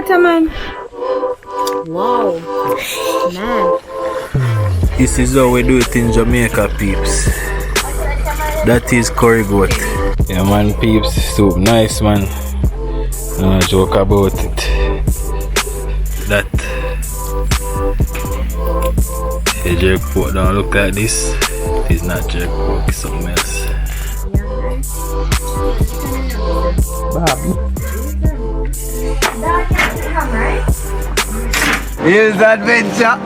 water, man. Wow. Man. This is how we do it in Jamaica, peeps. That is curry goat. Yeah, man, peeps. Soup nice, man. No joke about it. That the jerk pork don't look like this. It's not jerk pork, it's something else. Bobby. Here's the adventure.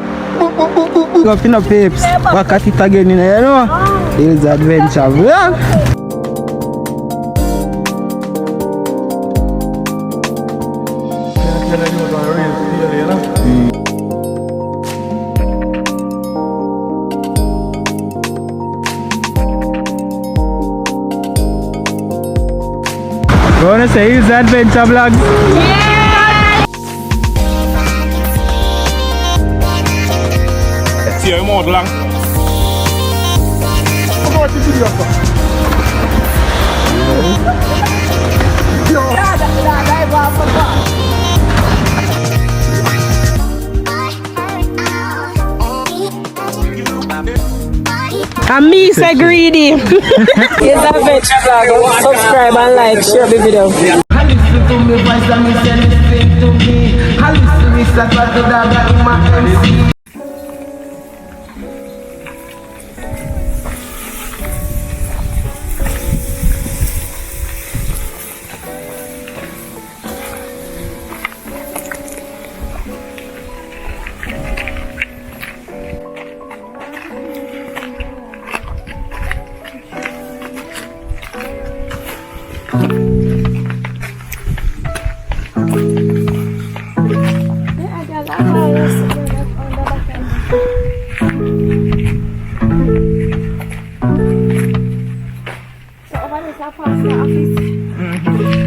Go up in the peeps. Back at it again, you know. Here's the adventure vlog. You wanna say here's the adventure vlog? See how more lang. And me say greedy. Here's the adventure vlog. Subscribe and like, share the video. Listen to me voice and me say listen to me. Listen to me say what the dog in my MC.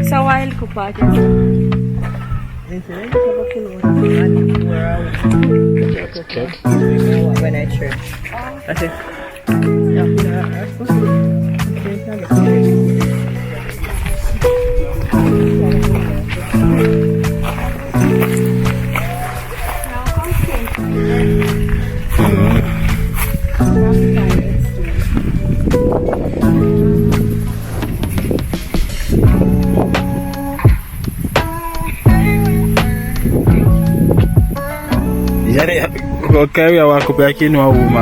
So while ko pa when I church. That's it. Okay, we are walk up here in our room.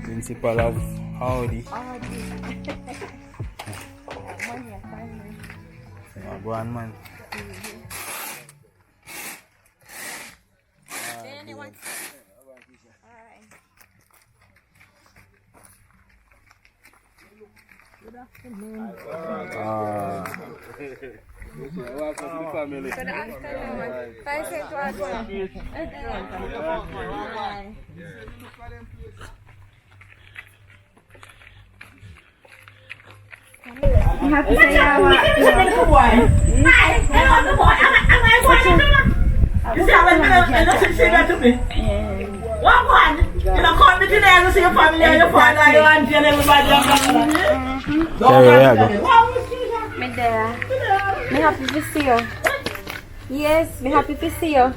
Principal of Audi. Go on, man. Good afternoon. Family. Good afternoon. Thanks for watching. You have to say our What one? You know, come to today and see your family and your father and your auntie and everybody. Me there. Me happy to see you. Yes, me happy to see you.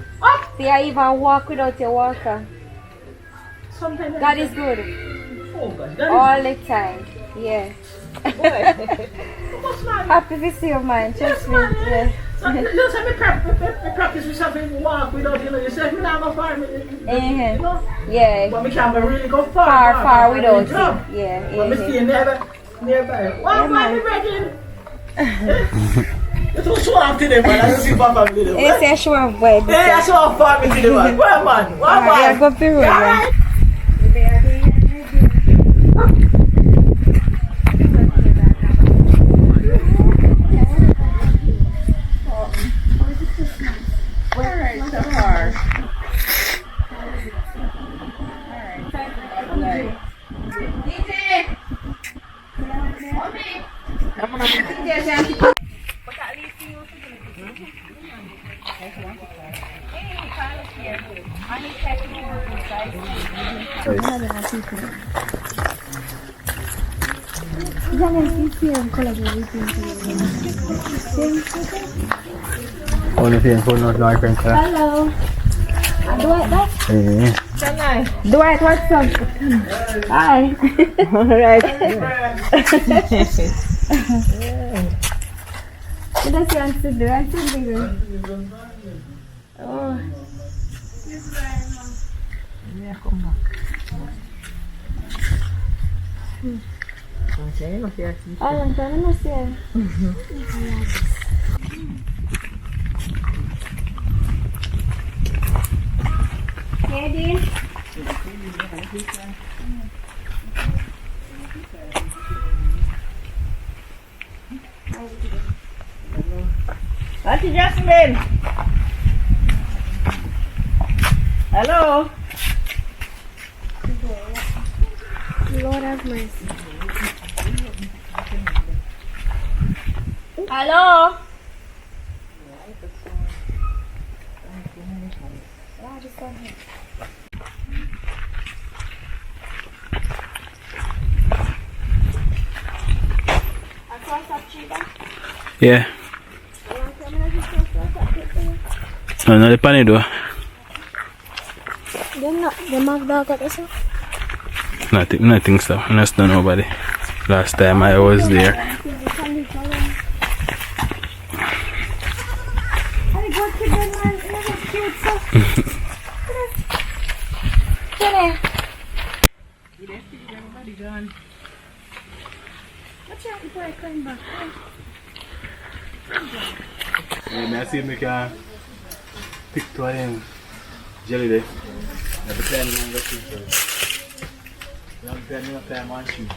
See, I even walk without your walker. God is good. All the time. Yeah. Happy to see you, man. Trust me. Yeah. So you say me practice with something walk without you know. You say me not go far. You know? Yeah. But me can't really go far. Far without you. Yeah. But me stay nearby. What man me ready? You too suave today, man. I don't see my family today. Yes, I show up, boy. Yeah, I show up family today, man. Where man? Where man? I go to the road. Only thing for not like Hello. Dwight, what's up? Hi. Alright. That's your answer. Oh. Yeah, come back. I'm trying to see. Ready? Auntie Jasmine. Hello. Lord have mercy. Hello? Yeah. No, no, the pan do. They mark dog at us. Nothing so. I don't know nobody. Last time I was there. I see me can pick two of them jelly there. Every time I'm looking for it. Long time on shoot.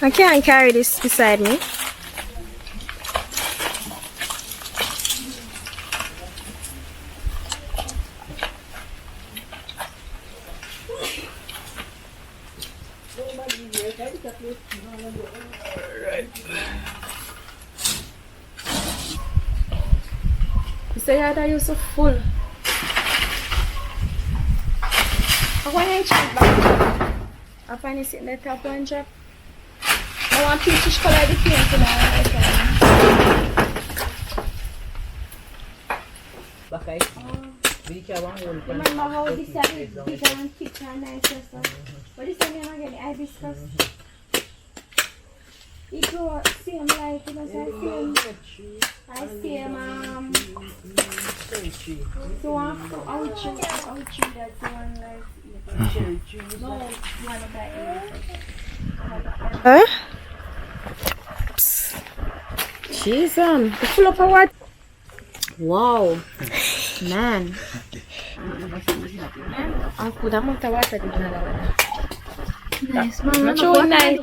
I can't carry this beside me. So yeah, you're so full. I want to check back. I find it sitting at the top and drop. I want peachish color the paint remember how this is bigger and thicker and nicer stuff. What is the name again? Hibiscus. It grow same like, you know, so I see so after ouchie, that's the one like cherry tree. No, one of that. Huh? Jeez, full up of what? Wow, man. I could have more water. Nice, man. Not so nice.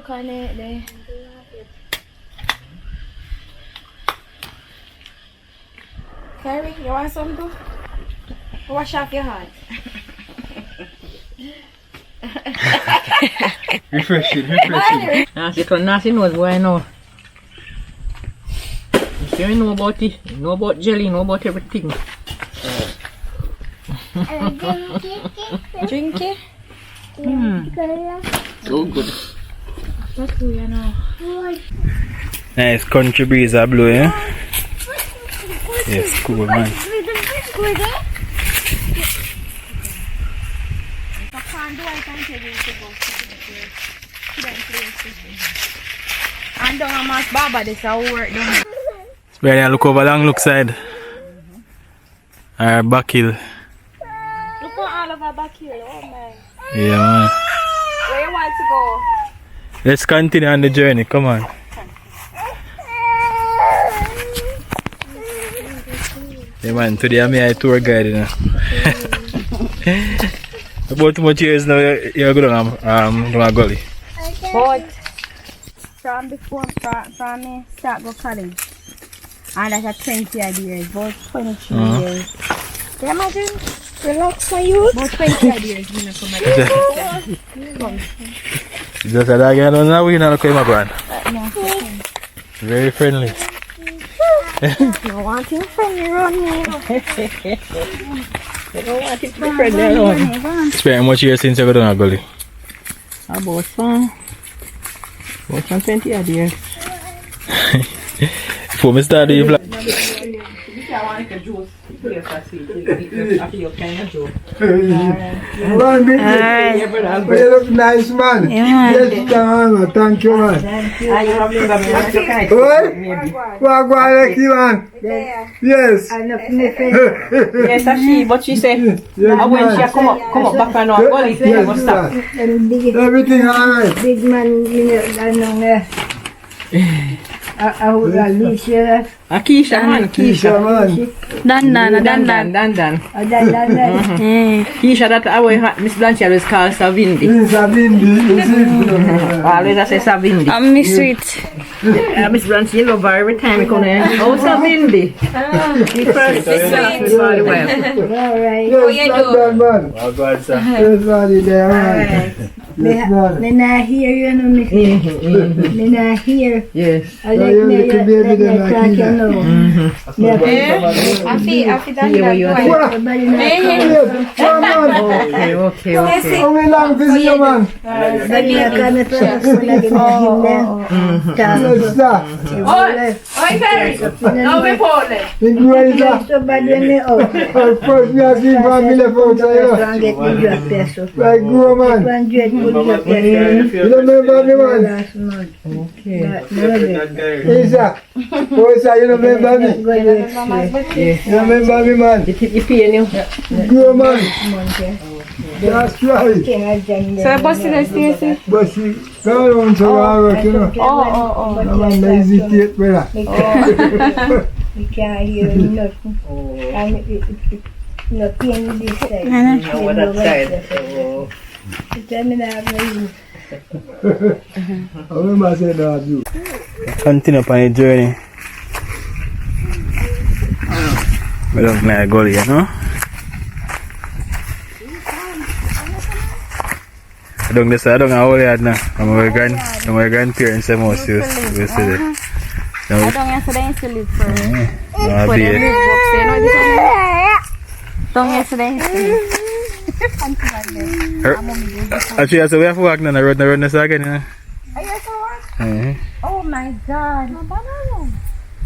Carrie, you want some too? Wash off your hands. Refreshing. Nasty knows what I know. You know about it, you know about jelly, you know about everything. Drink it? So good. What do you know? Nice country breeze are blowing, eh? Yes, cool man. And don't ask Baba this how work done. Ready to look over long look side. Our back hill. Look at all of our back here, oh man. Yeah man. Where you want to go? Let's continue on the journey, come on. Yeah man, today I'm a tour guide, you know. About how much years now you're going to Gully? But from before from me start go college. And that's a 20 years, about 23 years. Imagine, relax my youth. About 20 years, you know, come Just a dog, you don't know, we don't come up. Very friendly. I want him friendly around me. I don't want it to be friendly alone. Spend how much years since you go down a gully? About 20 odd years. Before me start doing vlog. I want to juice. After kind of juice. Man, you look nice, man. Yes, thank you, man. What, man? Yes. Yes, she, but she said, when she come up back and on, well, it's never stop. Everything alright. Big man, you know, I know. Alicia. Keisha, man. Keisha, man. Dan. Keisha, that our Miss Blanche always calls Savindi. Always I say Savindi. I'm Miss Sweet. Miss Blanche, you love her every time you come in. Oh, Savindi. First, very well. All right. Yes, man. Oh, God, sir. Yes, man, there, man. Me not hear you, no, Miss. Me not hear. Yes. I like me, you talk, you know. I feel that Everybody know. Okay. How long is it, man? Everybody know, come to the phone again, Yes, sir. Oi, Ferry. No, me phone. Where is that? somebody when me out. First, we have seen family photo, Don't get me drop peso. like grow, man. 100 good drop peso. You don't remember me, man? Last month. Yes, sir. Oh, sir, you don't remember me? Go to express. You remember me, man? You pay you. Grow, man. That's right. King of Janda. So I busted the Stacy. But see, go on to our work, you know. Oh. I'm a lazy tape, brother. We can't hear nothing. And it no pain with this side. Over that side. Tell me that I remember saying that, you. Continue upon the journey. We don't like gully, you know? I don't know how old I am now. My grandparents are most used to it. I don't yesterday used to live for No, for be them it. live up, you know this one? Don't yesterday used to live. Actually, so we have to walk down the road this again, you know? Are you at work? Oh my God.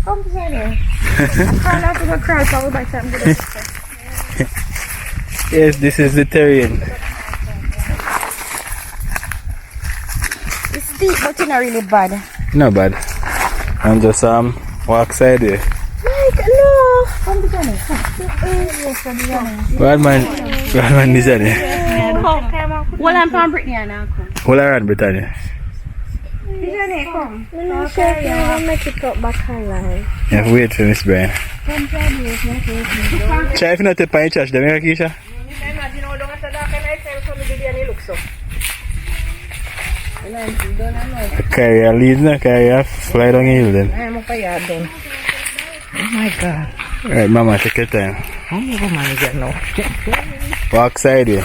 Come here. I'm trying not to go cry, so I would like something to do. Yes, this is the terrain. It's steep, but it's not really bad. Not bad. And just walk side here. No. Come to Johnny. Bad man this here. Come. Well, I'm from Brittany now. Come. Hold around, Brittany. Johnny, come. I'll make it up back online. Yeah, wait for Miss Brian. Try if not to pay charge, them here, Keisha. Carry a lead now, carry a fly down hill then. I'm up a yard done. Oh my God. Alright, Mama, take your time. I'm never manage it now. Walk sideway.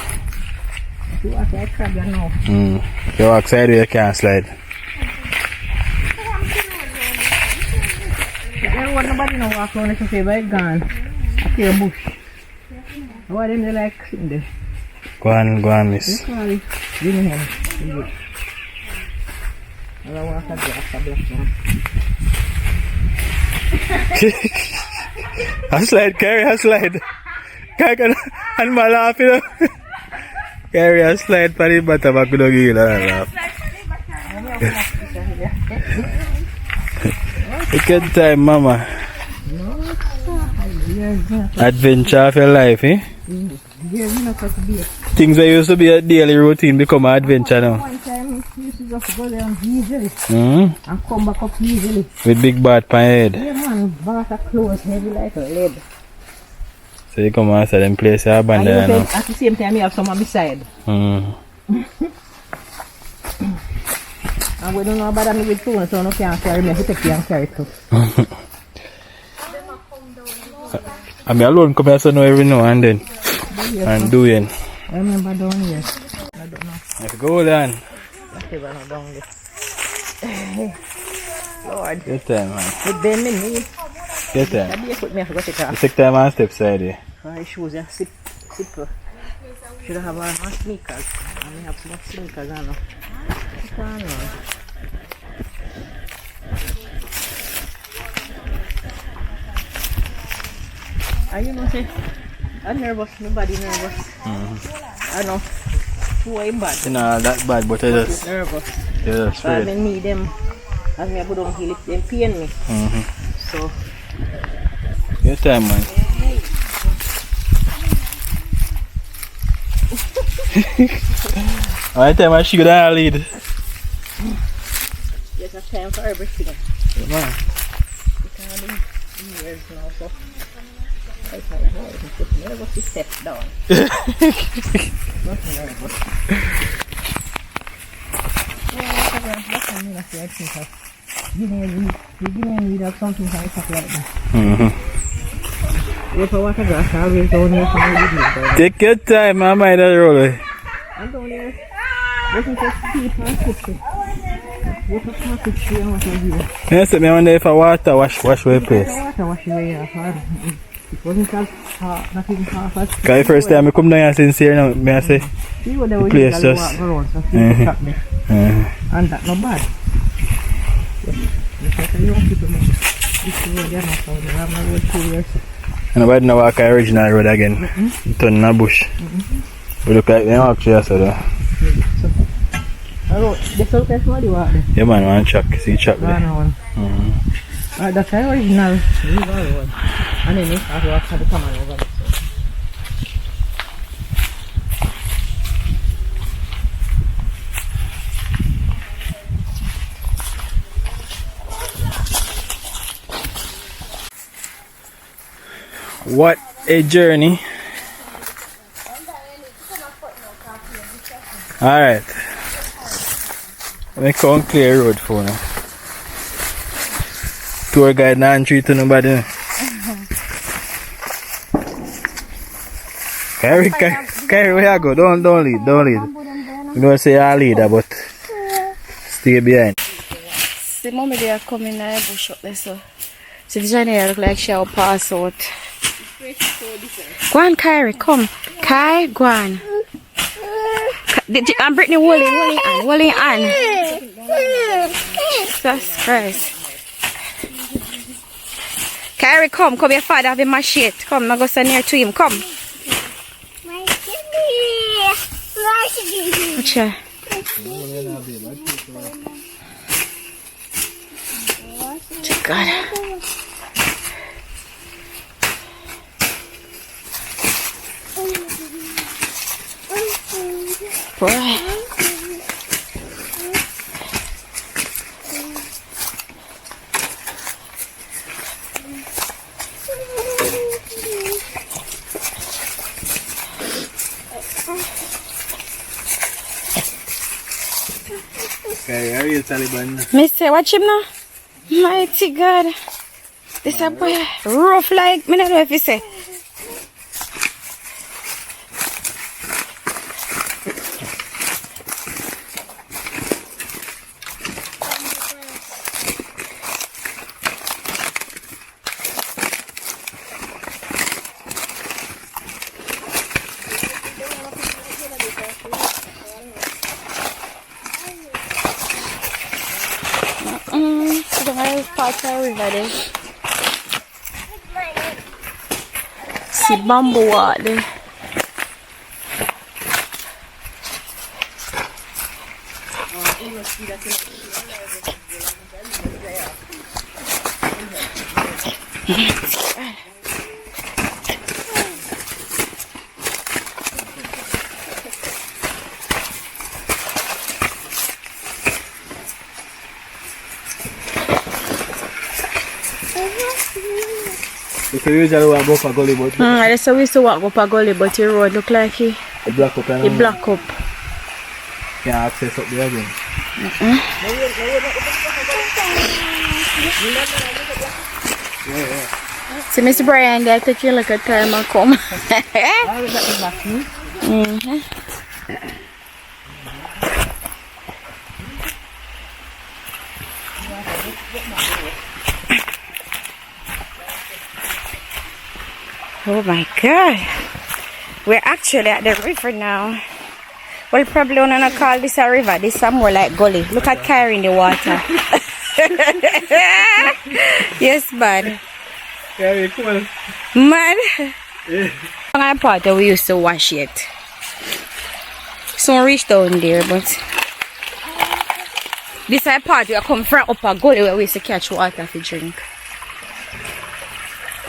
You walk like crab now. If you walk sideway, you can't slide. I don't want nobody to walk around and say, by gone. I feel a bush. Why them they like sitting there? Go on, miss. Sorry. Give me him. I want to get a black man. A slide, carry a slide. Carry and my laugh, you know. Carry a slide for the bottom of the hill and laugh. A good time, Mama. Adventure of your life, eh? Things that used to be a daily routine become an adventure now. One time, we used to just go there easily And come back up easily. with big bat on your head. Yeah, man, water clothes heavy like a lead. So you come outside and place your And abandon now. at the same time, you have someone beside. And we don't know about me with phone, so no can't carry me. He take you and carry too. I mean alone come here so know every now and then. And doing. I remember down here. Let's go then. Down there. Lord. Get time, man. With them in me. Get time. That be put me to go take off. You take time and step side here. My shoes are simple. Should have on my sneakers. I may have some sneakers on. And you know, say, I'm nervous, nobody nervous. I know. Who ain't bad? You know, that bad, but I just. Nervous. Yeah, that's So I right. need them. As me I put on heel, them pain me. So. Get time, man. Alright, time I should have lead. There's a time for everything. Yeah, man. You can't do years now, so. I never to step down. Something like that. If I want to grass, I'll be down here for my. Take your time, I might have roll it. I'm down here. This is just steep and cooking. What a perfect tree and what I do. Yes, I wonder if I water wash my face. Wash away hard. It wasn't as hard, not even half as. Because the first time I come down here sincere now, may I say? See what they The were place usually just. walk around, so people stop me. And that's not bad. You want people make this road there now, so they have my road 2 years. And about now walk the original road again. Turn in a bush. We look like they walk through here, so though. This look like somebody walk there. Yeah man, one track, see track there. That's the original river road. And then it has walked to the common over there. What a journey. Alright. Let me come clear road for now. Tour guide not treat to nobody. Carry where you go. Don't lead. You know say you're a leader, but stay behind. See, mommy, they are coming in the bush up there, so. See, Johnny look like she'll pass out. Go on, Kyrie, come. Kai, go on. I'm Brittany, Wooly on. Jesus Christ. Kyrie, come your father have him machete. Come, now go stand near to him, come. Watch her. God. Boy. Okay, are you Taliban? Me say, watch him now. Mighty God. This a boy rough like, me not know if you say. See bamboo water there. So you usually walk up a gully, but That's how we used to walk up a gully, but the road look like he block up and block up. can't access up there again. Yeah. See, Mr. Brian, they take you look at time and come. Oh my God. We're actually at the river now. Well, probably we're not call this a river. This is more like gully. Look at Kyrie in the water. Yes, man. Very cool. Man. My part that we used to wash it. So reach down there, but this is a part where I come from up a gully where we used to catch water to drink.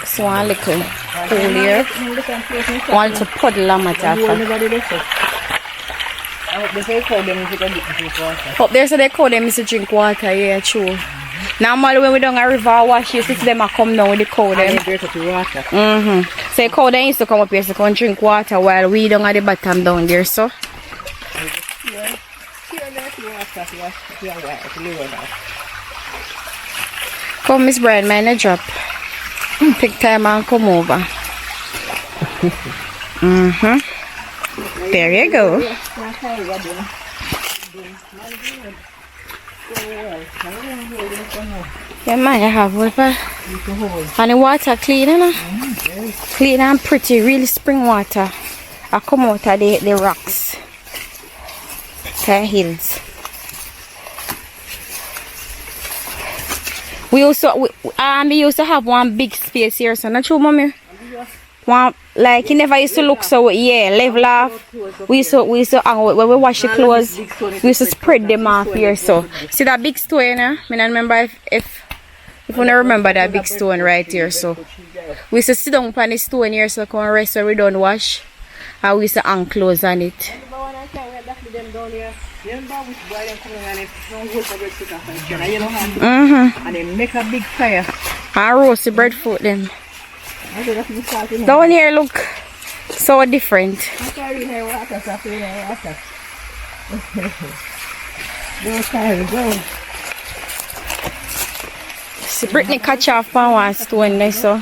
So one little pool here. One to puddle on my up there, so they call them to drink water, yeah, true. Normally when we don't a river wash, you see them come down with the cow them. So the cow them used to come up here to come drink water while we don't at the bottom down there, so. Come, Miss Brian, man, drop. Take time and come over. There you go. Yeah, man, I have water. And the water clean, you know? Clean and pretty, really spring water. I come out of the rocks. The hills. We used to have one big space here, so not true, mommy? One, like it never used to look so level off. We used to when we wash the clothes, we used to spread them off here. So see that big stone, you know? I don't remember if you don't remember that big stone right here. So we used to sit down on the stone here, so come rest when we don't wash. And we used to hang clothes on it. And they make a big fire. And roast the breadfruit them. Down here look so different. See Brittany catch off on one stone there, so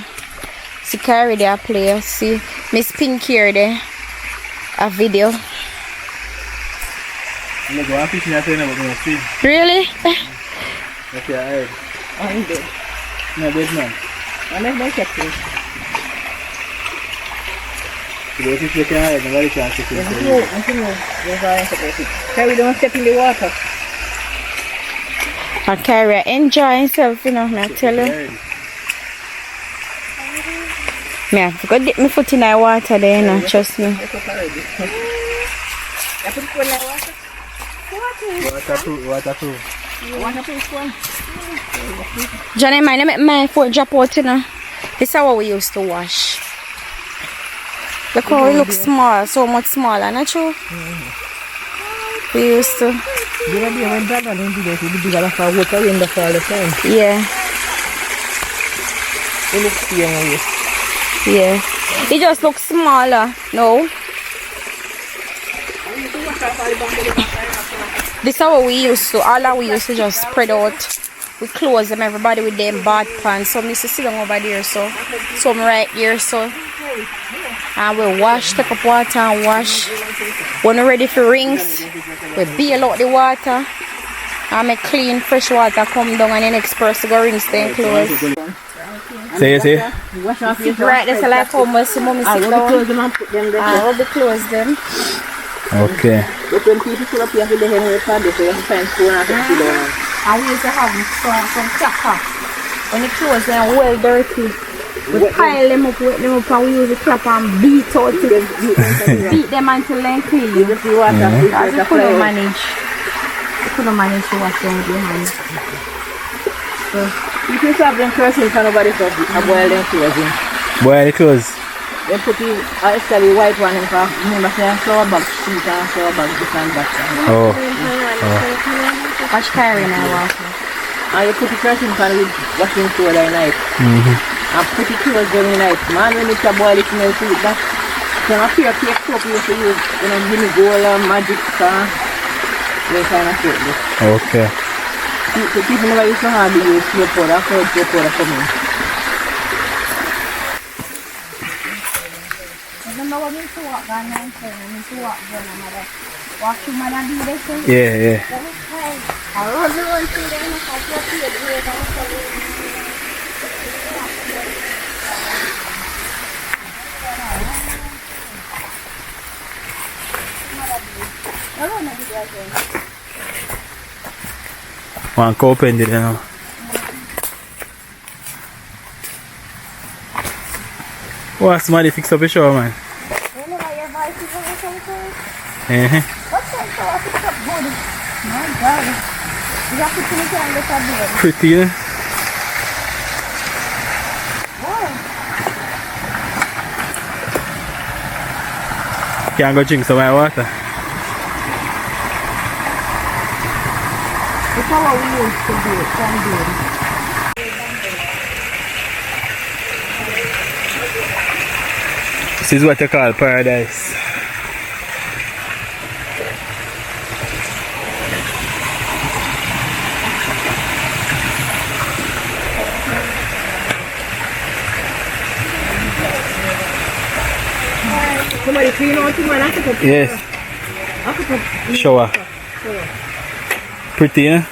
she carry their player. See Miss Pink here there. A video. Really? Okay, I heard. No, there's none. Nobody can see Carry don't step in the water. And Carrie enjoy himself, you know, I tell you. Yeah, I go dip my foot in the water there, you know, trust me. Waterproof. Johnny, mind make my foot drop out, you know. This is how we used to wash. Look how it looks small, so much smaller, not true? We used to. Yeah. Yeah. It just looks smaller. No. This is how we used to. All that we used to just spread out. We close them, everybody with them bad pants. Some used to sit down over there, so some right here, so. And we wash, take up water and wash. When we're ready for rings, we bail out the water. And make clean, fresh water come down, and the next person go rinse them clothes. Say. Right, that's like how much see mommy sit down. And rub the clothes them. Okay. When people pull up here, they have a pad, so you find stone and sit down. And we used to have some clapper. When the clothes are well dirty, we pile them up, wet them up, and we use the clapper and beat out it. Beat them until they clean. Because we couldn't manage. We couldn't manage to wash them with your hands. So, you can have them cursing for nobody to boil them clothes in. Boil the clothes? They put the actually white one in for remember say flour bag, sweet and flour bag, different bags. Oh. Watch Kyrie in our water. And you put the cursing pan with washing soda at night. And put the clothes down at night. Man, when it's a boil it smell sweet. That's some of your cake soap you used to use, you know, Guinea Gold and Magic Star. They kind of soap this. Okay. The people never used to have the use soap powder, so soap powder come in. know what I to walk down and say, I need to walk down and mother. Walk to mother do this thing. Yeah, yeah. That is fine. I run the one through there and I can't get to it. One cow open it, you know. What's somebody fix up your show, man? You know why your voice is on something? What's that show? I fix up good. My God. You have to finish it and get up there. Pretty, you know? Can't go drink some of my water. It's how we used to do it from there. This is what you call paradise. Somebody clean out him and I took a Yes. Shower. Pretty, eh?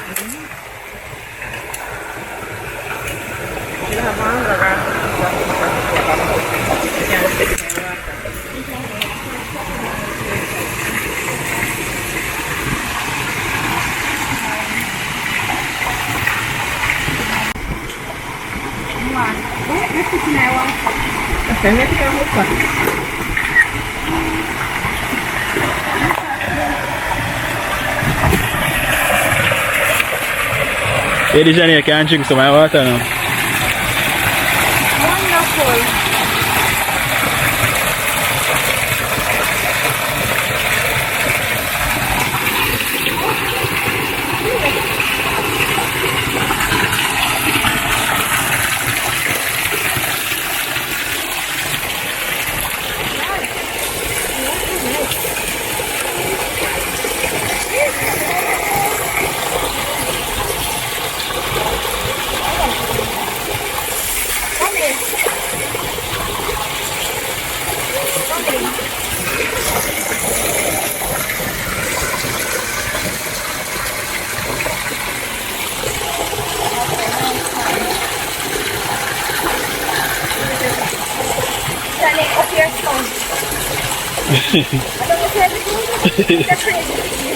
Lady Jenny, I can't drink some of my water now. Wonderful.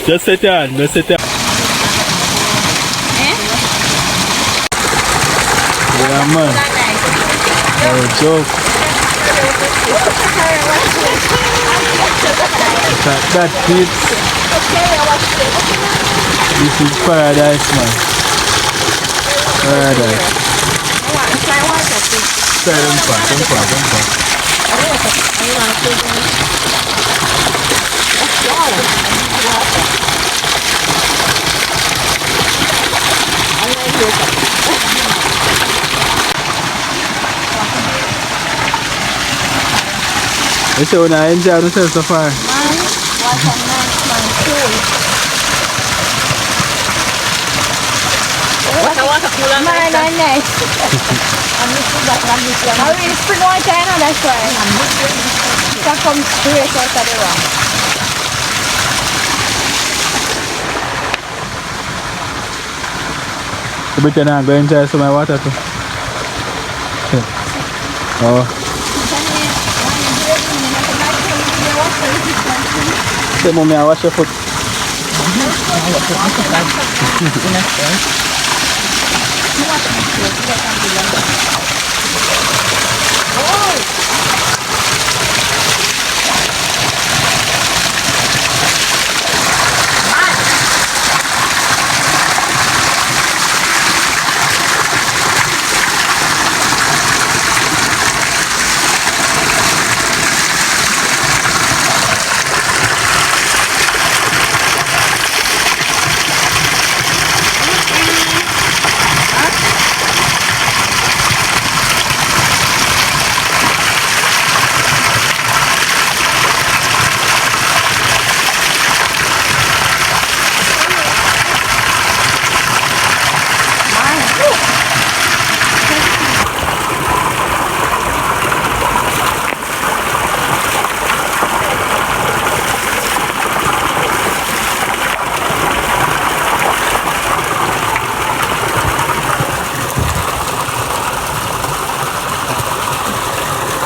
Just sit down, just sit down. Yeah, man. No joke. That kids. This is paradise, man. Paradise. You say when I enjoy yourself so far? What a nice man, cool. Man, I'm nice. I will spring water, you know, that's why. That comes straight out of the rock. You better not go enjoy some of my water too. Oh. Say, mommy, I wash your foot.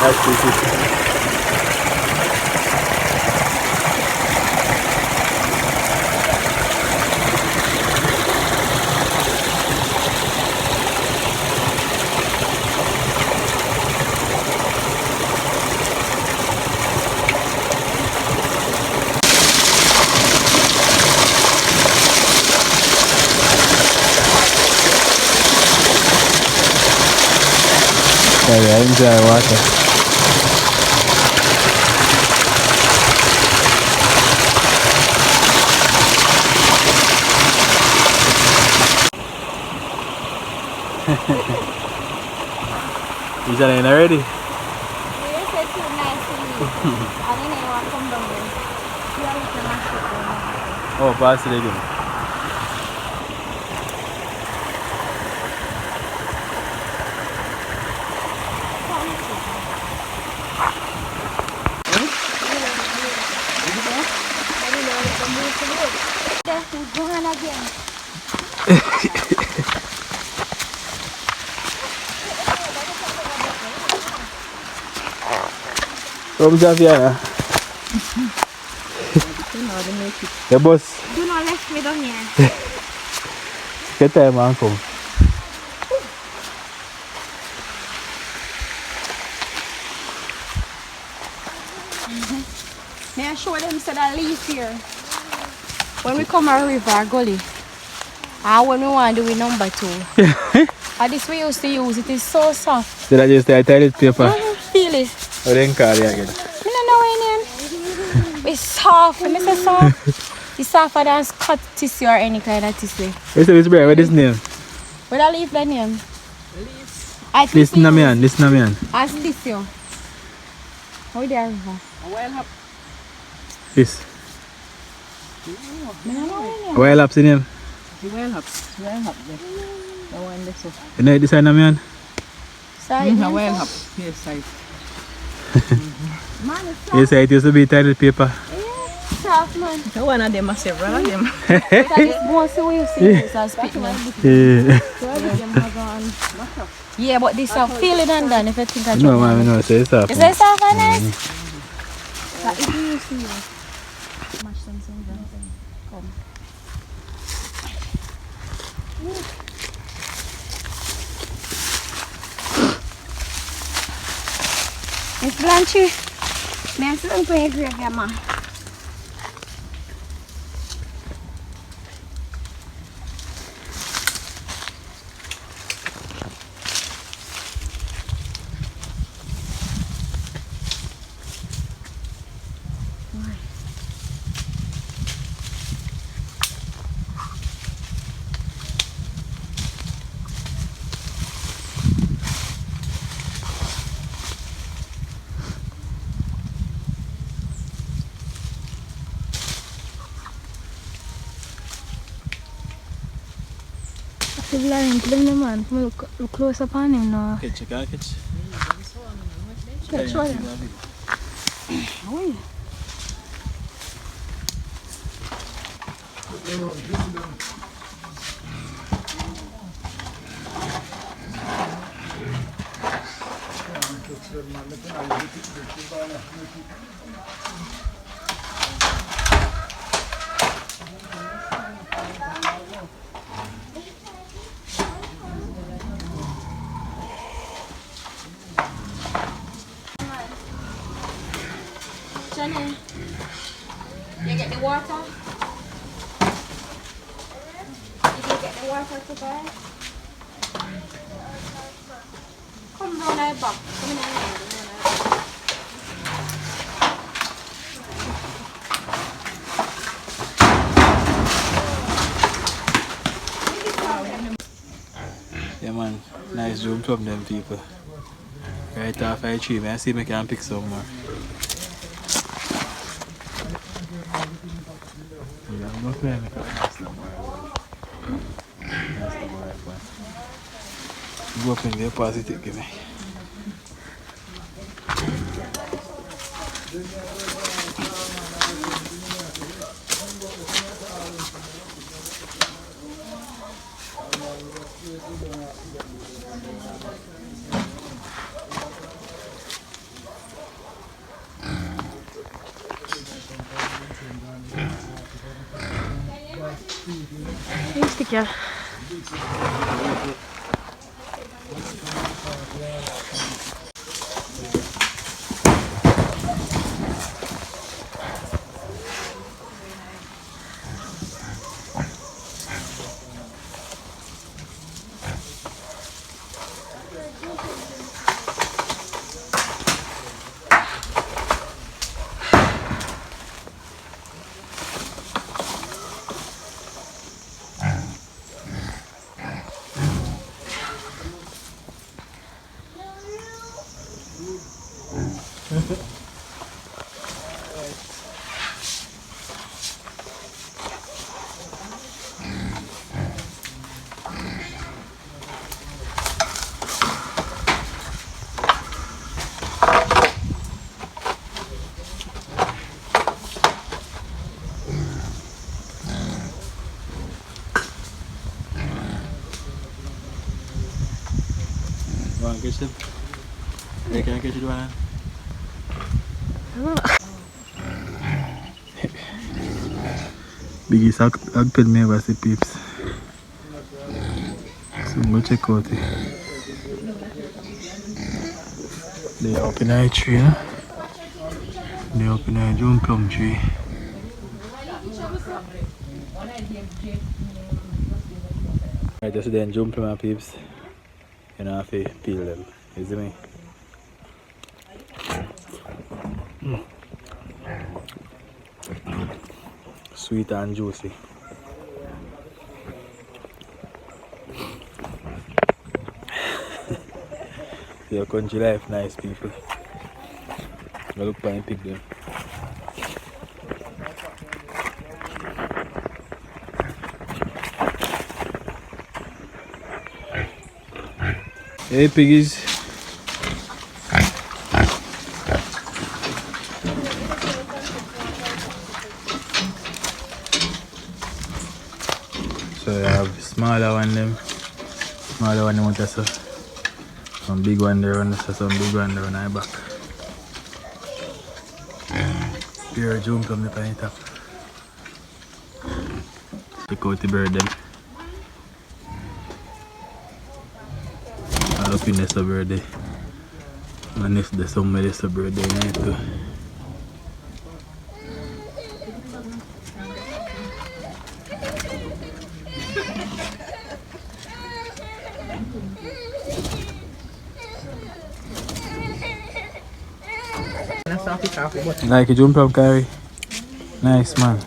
Yeah, I enjoy water. Is that in already? You said too nice to me. I didn't even want to come down there. You are looking at it. Oh, pass it again. Go on again. Come Javiana. The bus. Do not let me down here. Get time and come. May I show them said I leave here? When we come a river, gully, and when we want to do with number 2. And this we used to use, it is so soft. Did I just say toilet paper? Feel it. Or then call you again? I don't know any name. It's soft. When I say soft, it's softer than cut tissue or any kind of tissue. What's this brother? What is his name? Where I leave the name? Listen to me on, listen to me on. As tissue. How there river? This. I don't know any name. While up's the name? Well up there. The one this is. You know this one, man? Sorry. Well up. Yes, side. Man, it's soft. You say it used to be toilet paper. Soft, man. The one of them are several of them. That is mostly we used to use as picnic. Yeah. Yeah, but this are feeling and done if you think I No, man, no, say it's up. Is that soft and nice? That is you see it. Mash them some down. Come. Miss Blanche, may I see them for your grave, yeah, ma? People are including the man. Look close upon him now. Catch, you can't catch. Catch what? Oh, yeah. Jenny, you get the water? Did you get the water to buy? Come round our back. Come in here. Yeah, man, nice room from them people. Right off I tree, man. I see if I can pick some more. Yeah, I'm not playing. Go up in there, pass it, give me. you. Want to catch them? Yeah, can I catch it one? Biggest hagpil me ever see, peeps. So go check out it. They up in a tree, huh? They up in a jump plum tree. Right, just then jump plum, peeps. You know, have to peel them. You see me? Sweet and juicy. Your country life, nice people. I look fine, pick them. Hey piggies. So you have smaller one them. Smaller one them with some big one there and some big one there on my back. Here jump from the pine top. Check out the bird them. Up in this birthday, and if there's somebody this birthday night too. Like a jump up, Carrie. Nice man.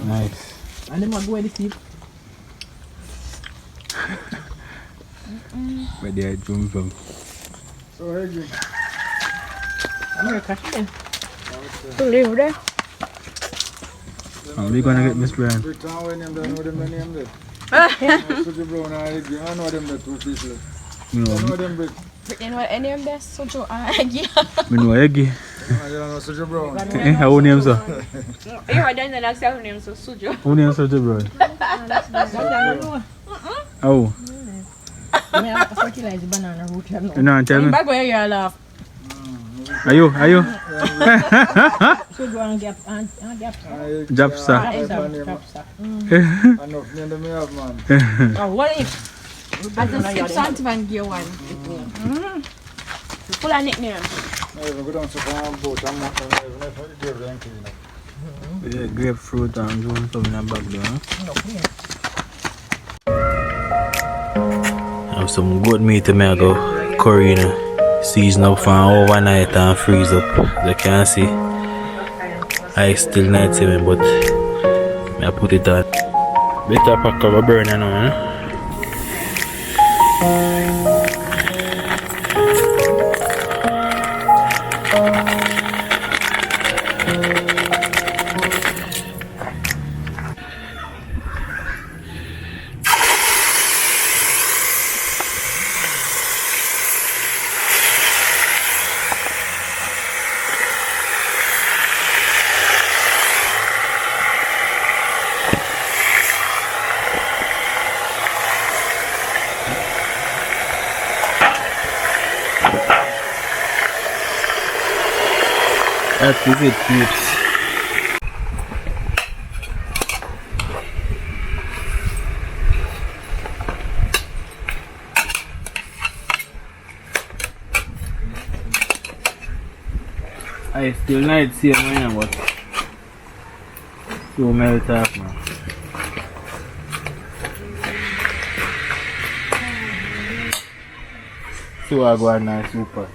Nice. And then what go to sleep? Where they are jump from. So where you? I'm gonna catch them. To live there. Are we gonna get Miss Brian? Britain when them don't know them name there. Sugar brown and egg. I know them the two people. I know them Brit. You know any of them? Sojo and eggy. We know Eggy. I don't know Sugar brown. How name so? You heard them and I say her name so Sojo. Who name Sugar Brown? Oh. I have to fertilize the banana root. You know, tell me. Back where you laugh. Are you? Sojo and gap and gap. Japsa. Enough name them have man. Oh, what if? I just skip something and give one. Full of nickname. I even go down to the boat and not even if they have clean. Yeah, grapefruit and jump from in the back there. Huh? Have some good meat to make go curry, you know. Season up for overnight and freeze up. As you can see, I still not see me, but I put it on. Better pack of a burner now, you know. That is it, peeps. I still night same man, but so melt off now. So I go on now super.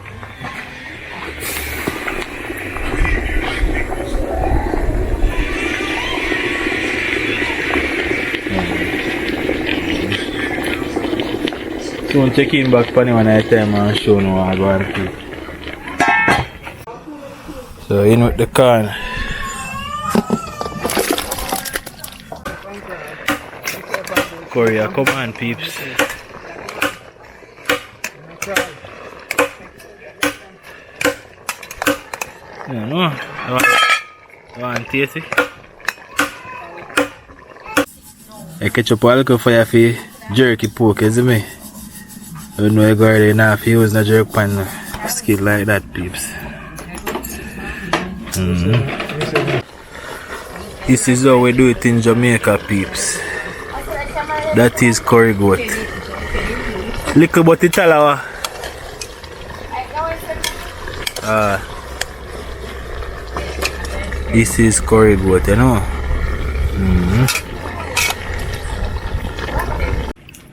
So I'm checking back for one night time and show no I go and keep. So in with the can. Korea, come on peeps. Yeah, no, I want to taste it. I catch up a little fire for jerky pork, isn't me? I don't know I got it enough, he was not jerk pan skin like that peeps. This is how we do it in Jamaica peeps. That is curry goat. Little but it's chalawa. This is curry goat, you know.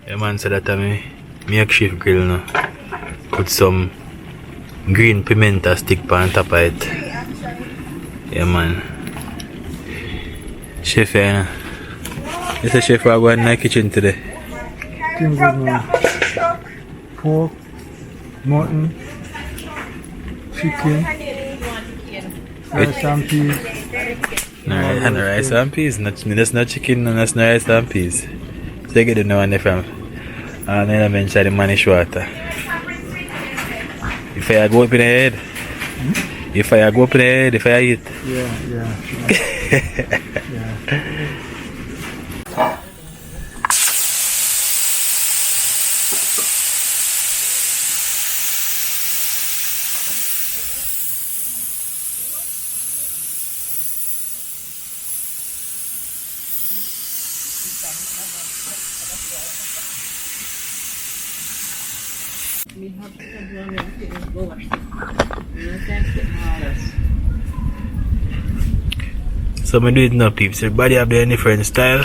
Yeah man, so that I makeshift grill now. Put some green pimento stick on top of it. Yeah man. Chef, you know. This is chef I go in the kitchen today. Things good man. Pork, mutton, chicken, rice and peas. No rice and peas. That's not chicken, no, that's not rice and peas. So you get the new one from. And then I mentioned the manish water. If I go up in the head, if I go up in the head, if I eat. Yeah. So I do it now peeps, everybody have their different style,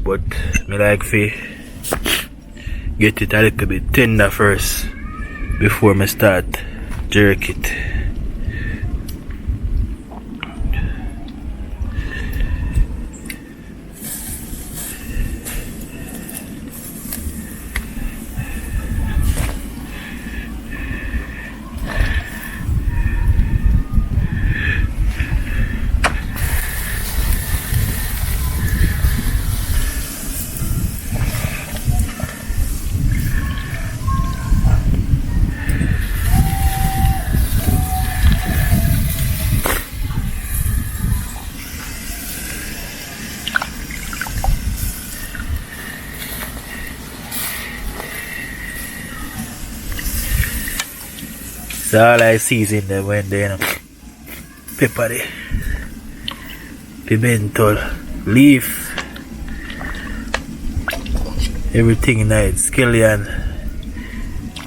but I like to get it a little bit tender first before I start jerk it. So all I see is in them when they pepper there, pimento leaf, everything in it, scallion,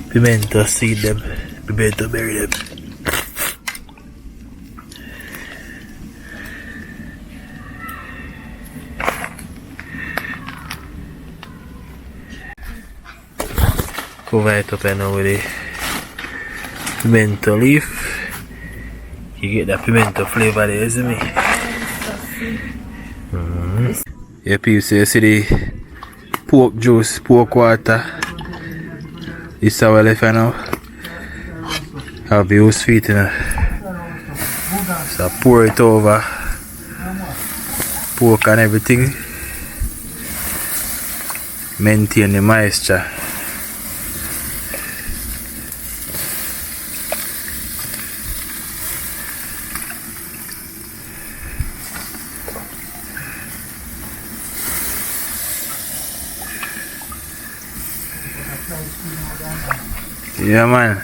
pimento seed them, pimento berry them. Cover it up now with the pimento leaf. You get that pimento flavor there, isn't it? Yeah, people, so you see the pork juice, pork water. This is our left now. Have the house feet in it. So pour it over pork and everything. Maintain the moisture. Yeah man,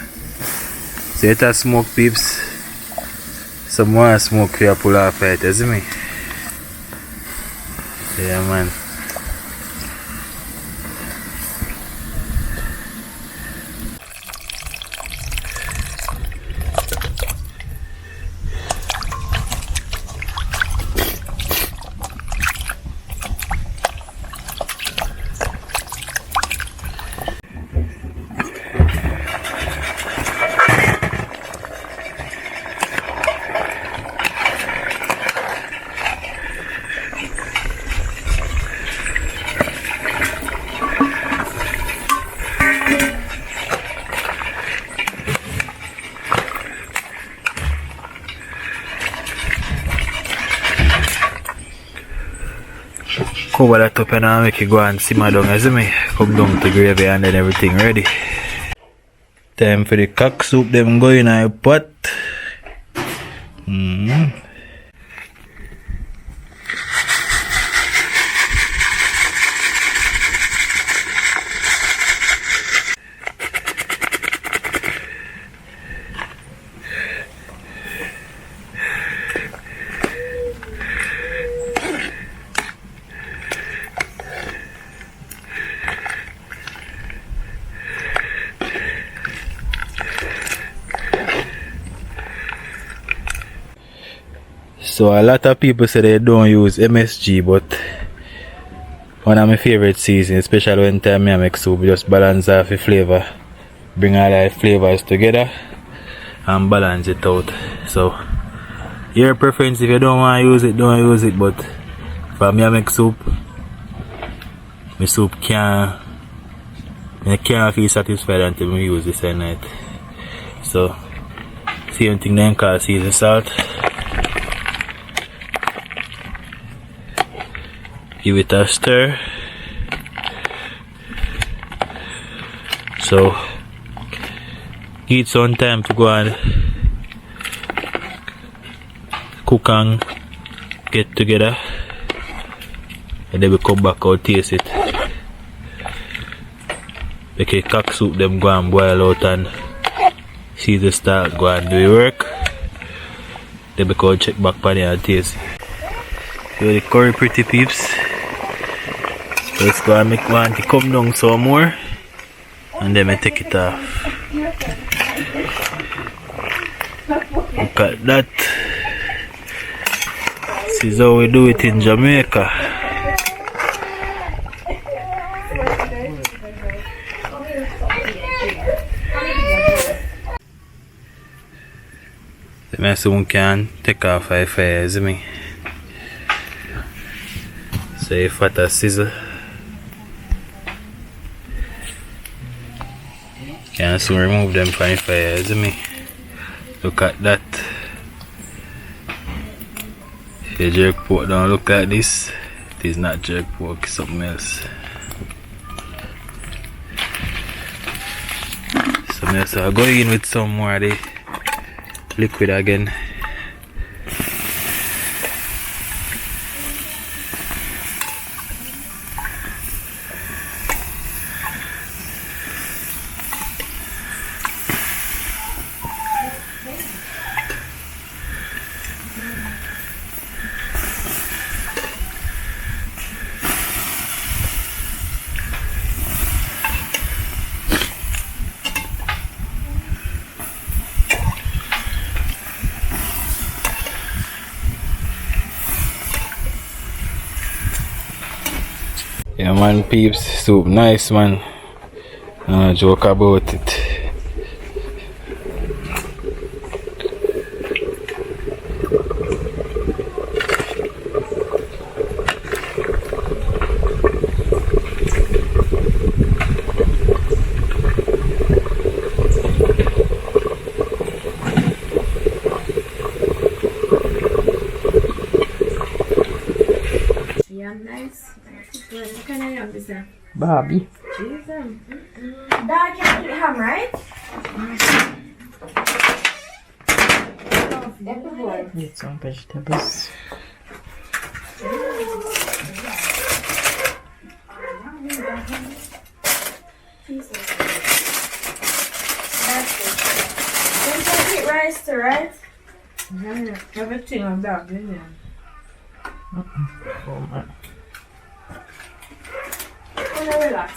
so it has smoke peeps. Some more smoke here pull off it, isn't me? Yeah man. cover that up and I'll make it go and simmer down, you see me? Come down to gravy and then everything ready. Time for the cock soup them go in a pot. So a lot of people say they don't use MSG, but one of my favorite seasons, especially when time I make soup, just balance off the flavor, bring all the flavors together and balance it out. So your preference, if you don't want to use it, don't use it, but for me I make soup, my soup can't feel satisfied until I use this at night. So same thing then called season salt. Give it a stir. So give it some time to go and cook and get together, and then we come back out taste it. Make a cock soup them go and boil out and see the start go and do the work. Then we go check back on it and taste. So the curry pretty peeps. Let's go and make one to come down some more and then I take it off. Look at that. This is how we do it in Jamaica. The someone can take off a fire, isn't me? So if I a scissor, can soon remove them from the fire, isn't me? Look at that. If the jerk pork don't look like this, it is not jerk pork, it's something else. So I'll go in with some more of the liquid again. Yeah man peeps, soup nice man. No joke about it. Barbie. Dad, can you eat ham, right? Get some vegetables. Then can you eat rice too, right? Everything on that, isn't it? Oh man. Gonna relax.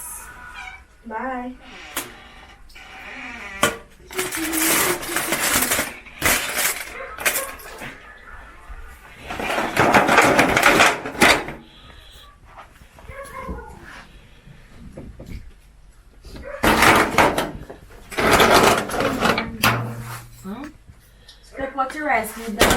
Bye. Split what your rice with that.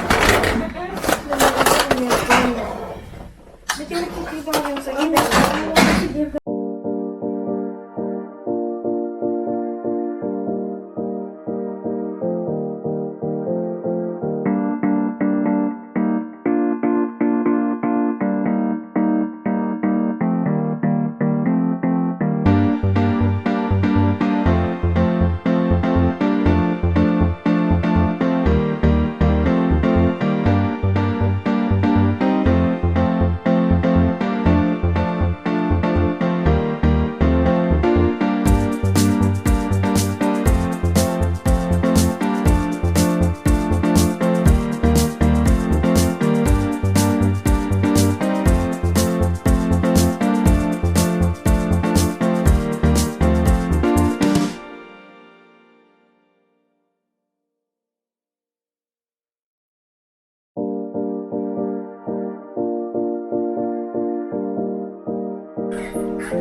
That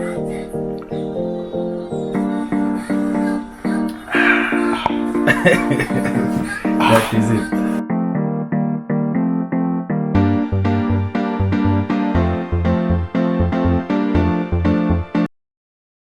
is it.